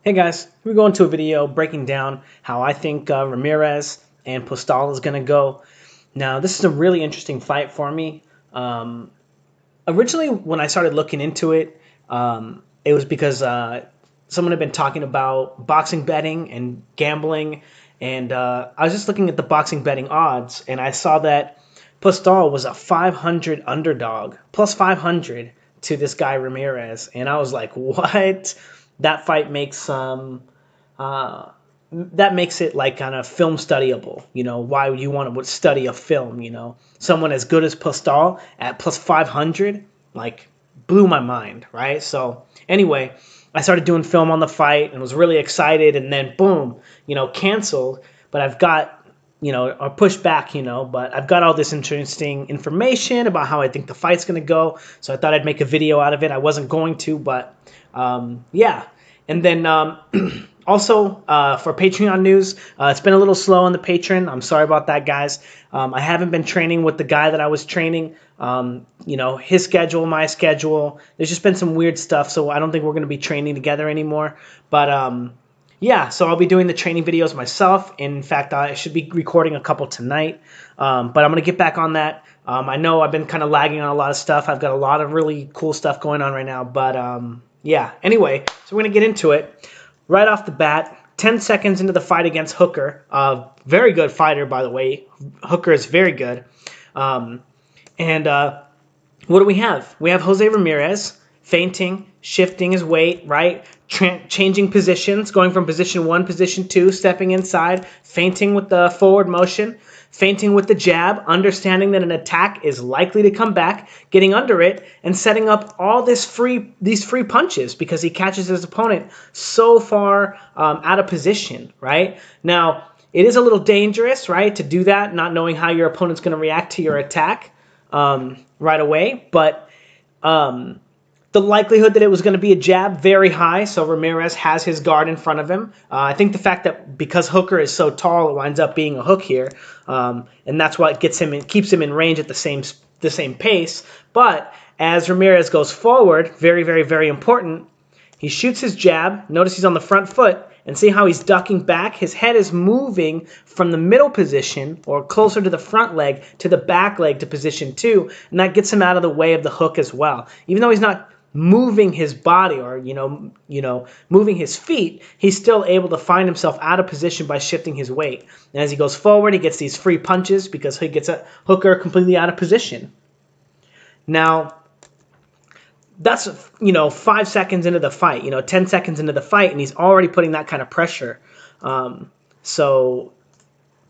Hey guys, we're going to a video breaking down how I think Ramirez and Postol is going to go. Now, this is a really interesting fight for me. Um, Originally, when I started looking into it, it was because someone had been talking about boxing betting and gambling, and I was just looking at the boxing betting odds, and I saw that Postol was a 500 underdog, plus 500 to this guy Ramirez, and I was like, what? That fight makes uh, that makes it like kind of film studyable. Why would you want to study a film? Someone as good as Postol at plus 500, like blew my mind, right? So anyway, I started doing film on the fight and was really excited, and then boom, canceled. But I've got or pushed back, but I've got all this interesting information about how I think the fight's going to go. So I thought I'd make a video out of it. I wasn't going to, but yeah. And then also for Patreon news, it's been a little slow on the Patreon. I'm sorry about that, guys. I haven't been training with the guy that I was training. His schedule, my schedule. There's just been some weird stuff, so I don't think we're going to be training together anymore. But yeah, so I'll be doing the training videos myself. In fact, I should be recording a couple tonight. But I'm going to get back on that. I know I've been kind of lagging on a lot of stuff. I've got a lot of really cool stuff going on right now. But yeah, anyway, so we're going to get into it. Right off the bat, 10 seconds into the fight against Hooker. Very good fighter, by the way. Hooker is very good. And what do we have? We have Jose Ramirez feinting, shifting his weight, right? Changing positions, going from position 1, position 2, stepping inside, feinting with the forward motion, feinting with the jab, understanding that an attack is likely to come back, getting under it, and setting up all these free punches because he catches his opponent so far out of position, right? Now, it is a little dangerous, right, to do that, not knowing how your opponent's going to react to your attack right away, but the likelihood that it was going to be a jab, very high, so Ramirez has his guard in front of him. I think the fact that because Hooker is so tall, it winds up being a hook here, and that's what keeps him in range at the same pace. But as Ramirez goes forward, very, very, very important, he shoots his jab. Notice he's on the front foot, and see how he's ducking back? His head is moving from the middle position, or closer to the front leg, to the back leg to position 2, and that gets him out of the way of the hook as well. Even though he's not moving his body or moving his feet, he's still able to find himself out of position by shifting his weight. And as he goes forward, he gets these free punches because he gets a Hooker completely out of position. Now, that's 5 seconds into the fight, 10 seconds into the fight, and he's already putting that kind of pressure. So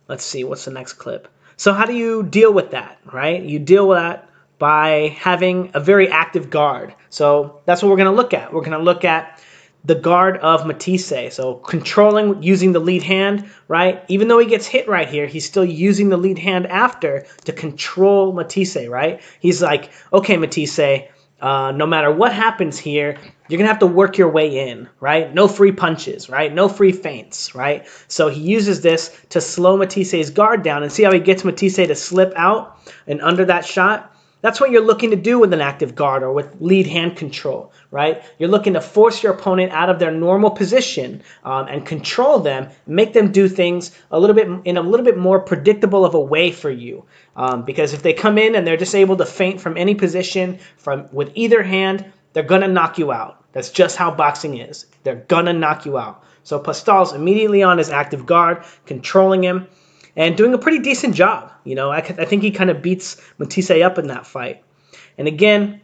let's see, what's the next clip? So how do you deal with that, right? You deal with that by having a very active guard. So that's what we're going to look at. We're going to look at the guard of Matisse. So controlling, using the lead hand, right? Even though he gets hit right here, he's still using the lead hand after to control Matisse, right? He's like, okay, Matisse, no matter what happens here, you're going to have to work your way in, right? No free punches, right? No free feints, right? So he uses this to slow Matisse's guard down, and see how he gets Matisse to slip out and under that shot? That's what you're looking to do with an active guard or with lead hand control, right? You're looking to force your opponent out of their normal position and control them, make them do things in a little bit more predictable of a way for you. Because if they come in and they're just able to feint from any position with either hand, they're going to knock you out. That's just how boxing is. They're going to knock you out. So Postol's immediately on his active guard, controlling him, and doing a pretty decent job. I think he kind of beats Matisse up in that fight. And again,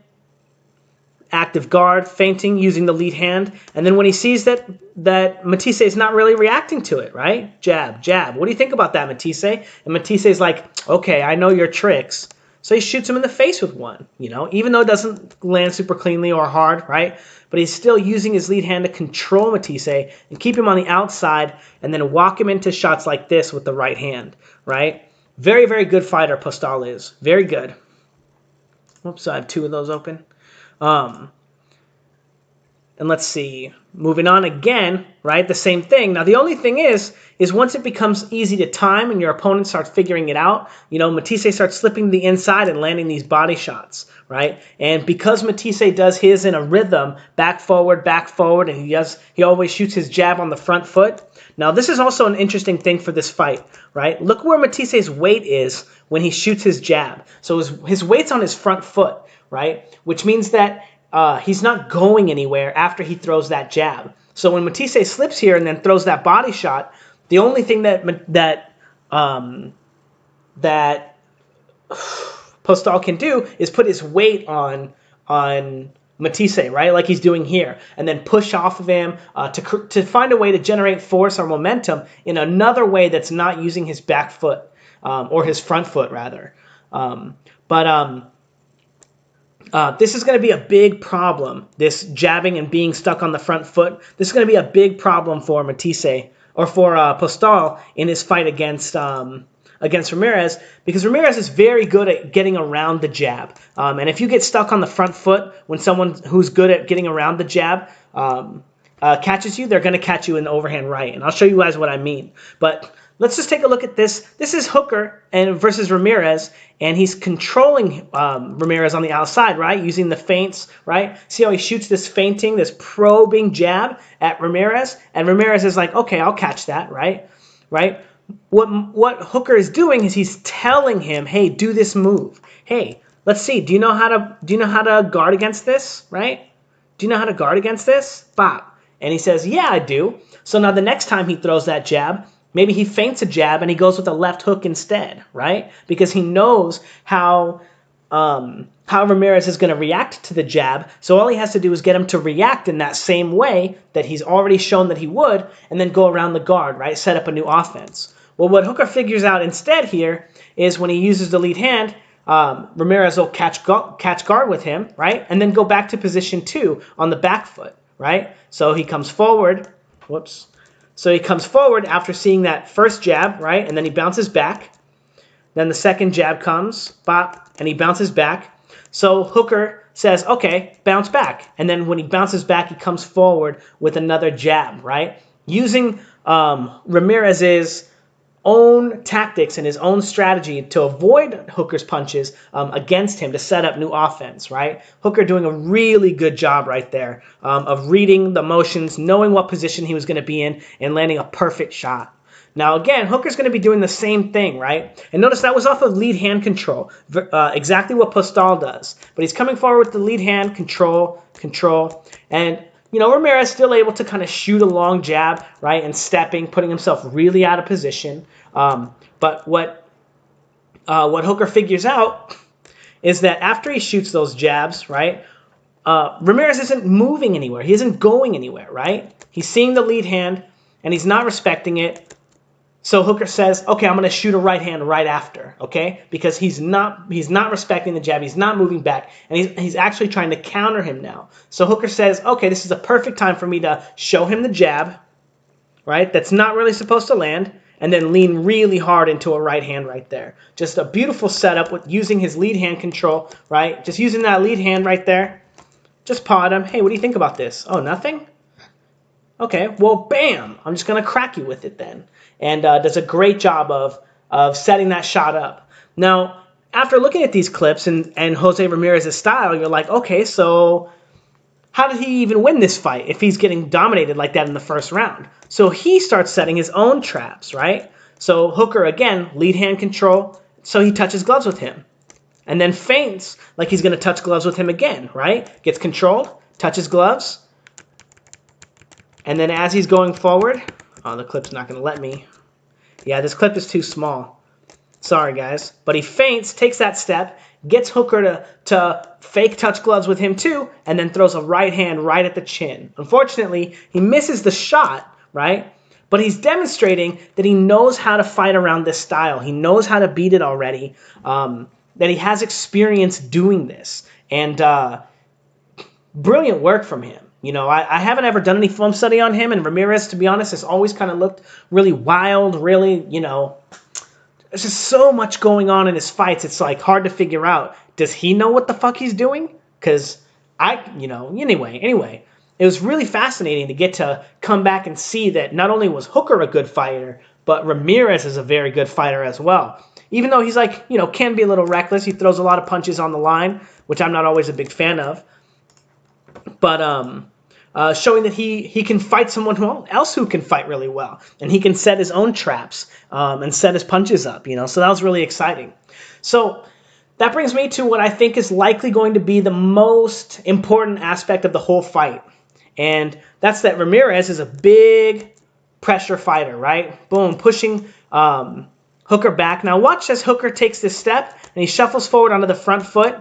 active guard, feinting, using the lead hand. And then when he sees that Matisse is not really reacting to it, right? Jab, jab. What do you think about that, Matisse? And Matisse is like, okay, I know your tricks. So he shoots him in the face with one, even though it doesn't land super cleanly or hard, right? But he's still using his lead hand to control Matisse and keep him on the outside and then walk him into shots like this with the right hand, right? Very, very good fighter, Postol is. Very good. Whoops, I have 2 of those open. And let's see, moving on again, right? The same thing. Now, the only thing is once it becomes easy to time and your opponent starts figuring it out, Matisse starts slipping to the inside and landing these body shots, right? And because Matisse does his in a rhythm, back, forward, and he always shoots his jab on the front foot. Now, this is also an interesting thing for this fight, right? Look where Matisse's weight is when he shoots his jab. So his weight's on his front foot, right? Which means that he's not going anywhere after he throws that jab. So when Matisse slips here and then throws that body shot, the only thing that Postol can do is put his weight on Matisse, right, like he's doing here, and then push off of him to find a way to generate force or momentum in another way that's not using his back foot or his front foot, rather. This is going to be a big problem, this jabbing and being stuck on the front foot. This is going to be a big problem for Matisse, or for Postol in his fight against Ramirez, because Ramirez is very good at getting around the jab. And if you get stuck on the front foot when someone who's good at getting around the jab catches you, they're going to catch you in the overhand right. And I'll show you guys what I mean. But let's just take a look at this. This is Hooker versus Ramirez, and he's controlling Ramirez on the outside, right, using the feints, right? See how he shoots this feinting, this probing jab at Ramirez, and Ramirez is like, okay, I'll catch that, right? What Hooker is doing is he's telling him, hey, do this move. Hey, let's see. Do you know how to guard against this, right? Do you know how to guard against this? Bop. And he says, yeah, I do. So now the next time he throws that jab, maybe he feints a jab and he goes with a left hook instead, right? Because he knows how Ramirez is going to react to the jab. So all he has to do is get him to react in that same way that he's already shown that he would, and then go around the guard, right? Set up a new offense. Well, what Hooker figures out instead here is when he uses the lead hand, Ramirez will catch guard with him, right? And then go back to position 2 on the back foot, right? So he comes forward. Whoops. So he comes forward after seeing that first jab, right? And then he bounces back. Then the second jab comes, bop, and he bounces back. So Hooker says, okay, bounce back. And then when he bounces back, he comes forward with another jab, right? Using Ramirez's own tactics and his own strategy to avoid Hooker's punches against him to set up new offense, right? Hooker doing a really good job right there of reading the motions, knowing what position he was going to be in, and landing a perfect shot. Now, again, Hooker's going to be doing the same thing, right? And notice that was off of lead hand control, exactly what Postol does. But he's coming forward with the lead hand, control, and Ramirez still able to kind of shoot a long jab, right, and stepping, putting himself really out of position. But what Hooker figures out is that after he shoots those jabs, right, Ramirez isn't moving anywhere. He isn't going anywhere, right? He's seeing the lead hand, and he's not respecting it. So Hooker says, okay, I'm going to shoot a right hand right after, okay? Because he's not respecting the jab. He's not moving back, and he's actually trying to counter him now. So Hooker says, okay, this is a perfect time for me to show him the jab, right? That's not really supposed to land, and then lean really hard into a right hand right there. Just a beautiful setup with using his lead hand control, right? Just using that lead hand right there. Just paw at him. Hey, what do you think about this? Oh, nothing? Okay, well, bam! I'm just going to crack you with it then. And does a great job of setting that shot up. Now, after looking at these clips and Jose Ramirez's style, you're like, okay, so how did he even win this fight if he's getting dominated like that in the first round? So he starts setting his own traps, right? So Hooker, again, lead hand control, so he touches gloves with him. And then feints like he's going to touch gloves with him again, right? Gets controlled, touches gloves. And then as he's going forward, oh, the clip's not going to let me. Yeah, this clip is too small. Sorry, guys. But he feints, takes that step, gets Hooker to fake touch gloves with him too, and then throws a right hand right at the chin. Unfortunately, he misses the shot, right? But he's demonstrating that he knows how to fight around this style. He knows how to beat it already, that he has experience doing this. And brilliant work from him. I haven't ever done any film study on him, and Ramirez, to be honest, has always kind of looked really wild, really, there's just so much going on in his fights, it's like hard to figure out. Does he know what the fuck he's doing? Because anyway, it was really fascinating to get to come back and see that not only was Hooker a good fighter, but Ramirez is a very good fighter as well. Even though he's like, can be a little reckless. He throws a lot of punches on the line, which I'm not always a big fan of. But showing that he can fight someone else who can fight really well. And he can set his own traps and set his punches up, So that was really exciting. So that brings me to what I think is likely going to be the most important aspect of the whole fight. And that's that Ramirez is a big pressure fighter, right? Boom, pushing Hooker back. Now watch as Hooker takes this step and he shuffles forward onto the front foot,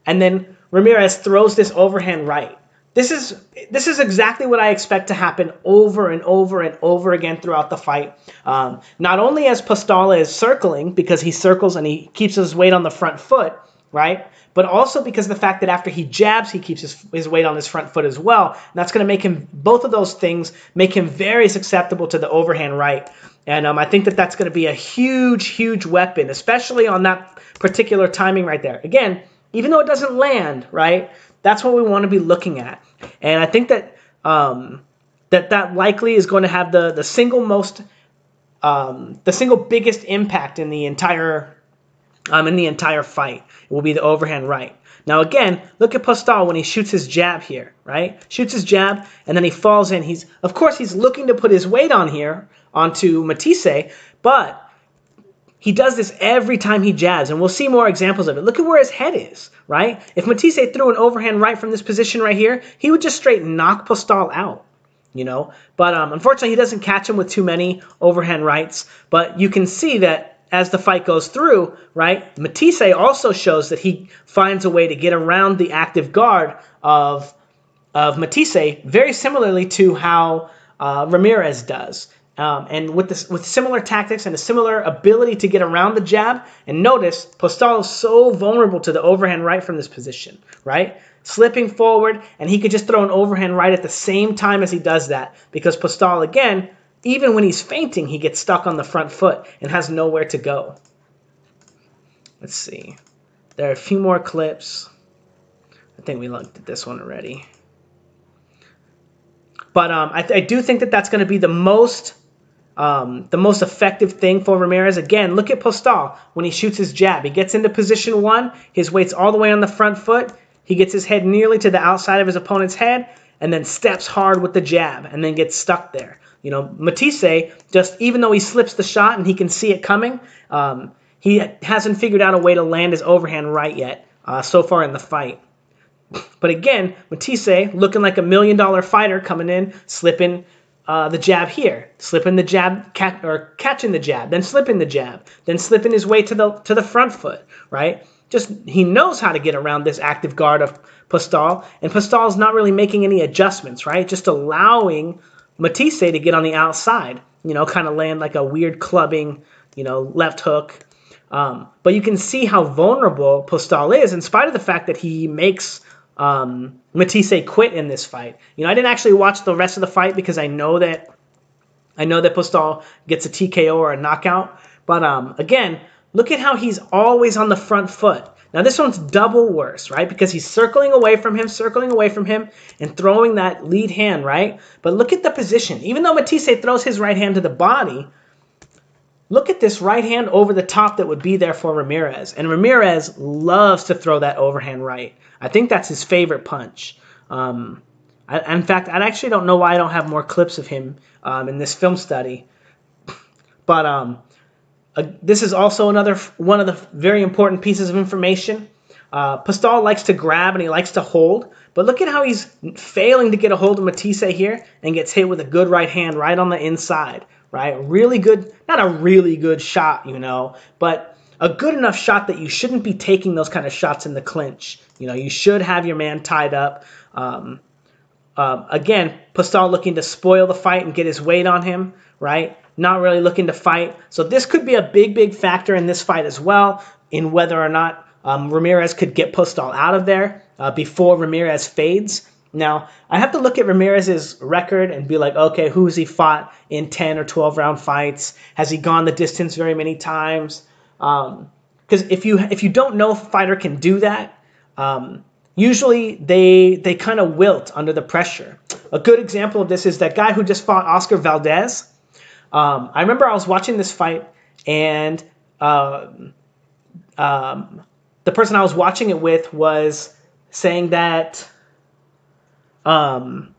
and then Ramirez throws this overhand right. This is exactly what I expect to happen over and over and over again throughout the fight. Not only as Postol is circling, because he circles and he keeps his weight on the front foot, right? But also because of the fact that after he jabs, he keeps his weight on his front foot as well. And that's going to make him, both of those things, make him very susceptible to the overhand right. And I think that that's going to be a huge, huge weapon, especially on that particular timing right there. Again, even though it doesn't land, right? That's what we want to be looking at. And I think that that likely is going to have the single biggest impact in the entire fight. It will be the overhand right. Now again, look at Postol when he shoots his jab here, right? Shoots his jab and then he falls in. Of course he's looking to put his weight onto Matisse, but he does this every time he jabs, and we'll see more examples of it. Look at where his head is, right? If Matisse threw an overhand right from this position right here, he would just straight knock Postol out, But unfortunately, he doesn't catch him with too many overhand rights. But you can see that as the fight goes through, right, Matisse also shows that he finds a way to get around the active guard of Matisse, very similarly to how Ramirez does. And with similar tactics and a similar ability to get around the jab. And notice, Postol is so vulnerable to the overhand right from this position, right? Slipping forward, and he could just throw an overhand right at the same time as he does that. Because Postol, again, even when he's feinting, he gets stuck on the front foot and has nowhere to go. Let's see. There are a few more clips. I think we looked at this one already. But I do think that that's going to be the most effective thing for Ramirez. Again, look at Postol when he shoots his jab. He gets into position one. His weight's all the way on the front foot. He gets his head nearly to the outside of his opponent's head and then steps hard with the jab and then gets stuck there. Matisse, just even though he slips the shot and he can see it coming, he hasn't figured out a way to land his overhand right yet so far in the fight. But again, Matisse, looking like $1 million fighter, coming in, slipping the jab here, slipping the jab, catching the jab, then slipping the jab, then slipping his way to the front foot, right? Just he knows how to get around this active guard of Postol, and Postol's not really making any adjustments, right? Just allowing Matisse to get on the outside, kind of land like a weird clubbing, left hook. But you can see how vulnerable Postol is, in spite of the fact that he makes Matisse quit in this fight. I didn't actually watch the rest of the fight because I know that Postol gets a TKO or a knockout. But again, look at how he's always on the front foot. Now this one's double worse, right? Because he's circling away from him, and throwing that lead hand, right? But look at the position. Even though Matisse throws his right hand to the body, look at this right hand over the top that would be there for Ramirez. And Ramirez loves to throw that overhand right. I think that's his favorite punch. In fact, I actually don't know why I don't have more clips of him in this film study. But this is also one of the very important pieces of information. Postol likes to grab and he likes to hold. But look at how he's failing to get a hold of Matisse here and gets hit with a good right hand right on the inside. Right? Really good, not a really good shot, but a good enough shot that you shouldn't be taking those kind of shots in the clinch. You should have your man tied up. Again, Postol looking to spoil the fight and get his weight on him, right? Not really looking to fight. So this could be a big, big factor in this fight as well, in whether or not Ramirez could get Postol out of there before Ramirez fades. Now, I have to look at Ramirez's record and be like, okay, who has he fought in 10 or 12 round fights? Has he gone the distance very many times? Because if you don't know if a fighter can do that, usually they kind of wilt under the pressure. A good example of this is that guy who just fought Oscar Valdez. I remember I was watching this fight, and the person I was watching it with was saying that that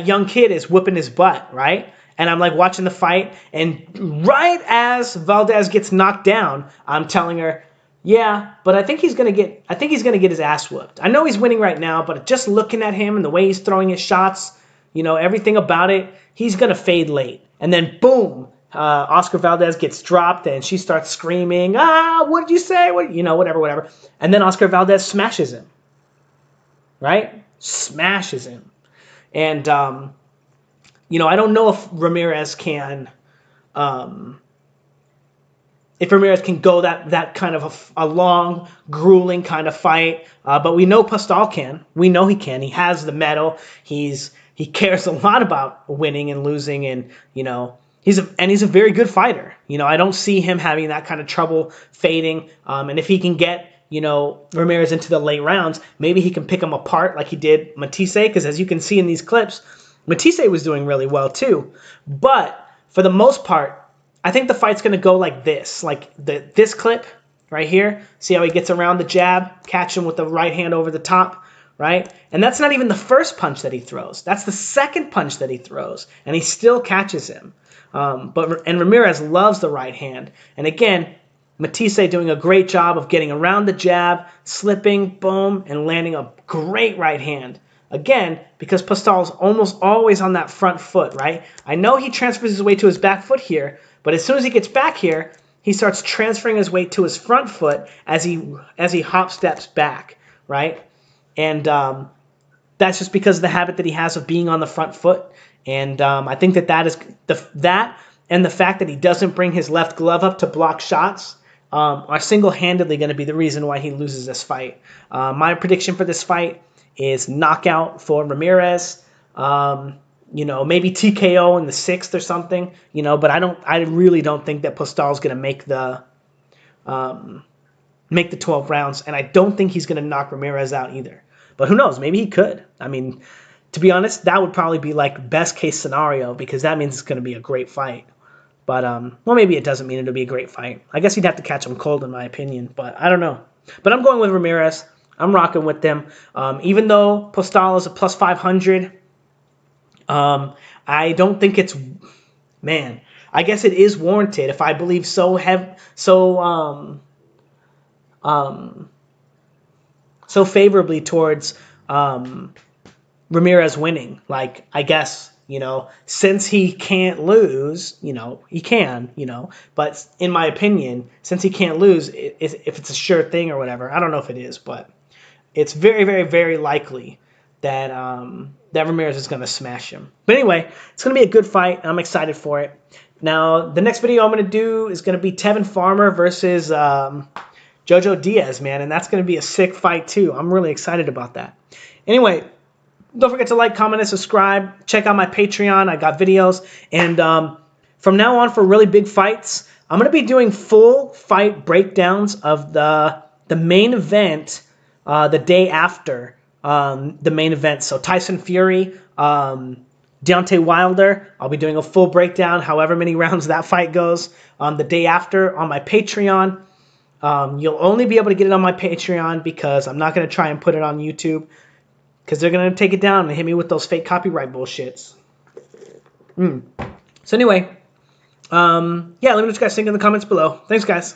young kid is whipping his butt, right? And I'm like watching the fight, and right as Valdez gets knocked down, I'm telling her, yeah, but I think he's gonna get his ass whooped. I know he's winning right now, but just looking at him and the way he's throwing his shots, everything about it, he's gonna fade late. And then boom, Oscar Valdez gets dropped, and she starts screaming, what did you say? Whatever. And then Oscar Valdez smashes him, right? Smashes him. And, I don't know if Ramirez can go that kind of a long, grueling kind of fight. But we know Postol can. We know he can. He has the medal. He cares a lot about winning and losing, and he's a very good fighter. I don't see him having that kind of trouble fading. And if he can get Ramirez into the late rounds, maybe he can pick him apart like he did Matisse, because as you can see in these clips, Matisse was doing really well too. But for the most part, I think the fight's going to go like this, like this clip right here. See how he gets around the jab, catch him with the right hand over the top, right? And that's not even the first punch that he throws. That's the second punch that he throws, and he still catches him. And Ramirez loves the right hand. And again, Matisse doing a great job of getting around the jab, slipping, boom, and landing a great right hand. Again, because Postol's almost always on that front foot, right? I know he transfers his weight to his back foot here, but as soon as he gets back here, he starts transferring his weight to his front foot as he hop steps back, right? And that's just because of the habit that he has of being on the front foot. And I think that is that and the fact that he doesn't bring his left glove up to block shots are single-handedly going to be the reason why he loses this fight. My prediction for this fight is knockout for Ramirez. Maybe TKO in the 6th or something. But I really don't think that Postol's going to make the 12 rounds, and I don't think he's going to knock Ramirez out either. But who knows? Maybe he could. I mean, to be honest, that would probably be like best case scenario, because that means it's going to be a great fight. But, maybe it doesn't mean it'll be a great fight. I guess he'd have to catch him cold, in my opinion. But I don't know. But I'm going with Ramirez. I'm rocking with them. Even though Postol is a plus 500, I don't think it's... Man, I guess it is warranted if I believe so favorably towards Ramirez winning. Like, I guess... since he can't lose, he can, but in my opinion, since he can't lose, if it's a sure thing or whatever, I don't know if it is, but it's very, very, very likely that that Ramirez is going to smash him. But anyway, it's going to be a good fight. I'm excited for it. Now, the next video I'm going to do is going to be Tevin Farmer versus Jojo Diaz, man, and that's going to be a sick fight too. I'm really excited about that. Anyway, don't forget to like, comment, and subscribe. Check out my Patreon. I got videos. And from now on, for really big fights, I'm going to be doing full fight breakdowns of the main event the day after the main event. So Tyson Fury, Deontay Wilder, I'll be doing a full breakdown, however many rounds that fight goes, the day after on my Patreon. You'll only be able to get it on my Patreon because I'm not going to try and put it on YouTube, because they're going to take it down and hit me with those fake copyright bullshits. So anyway, yeah, let me know what you guys think in the comments below. Thanks, guys.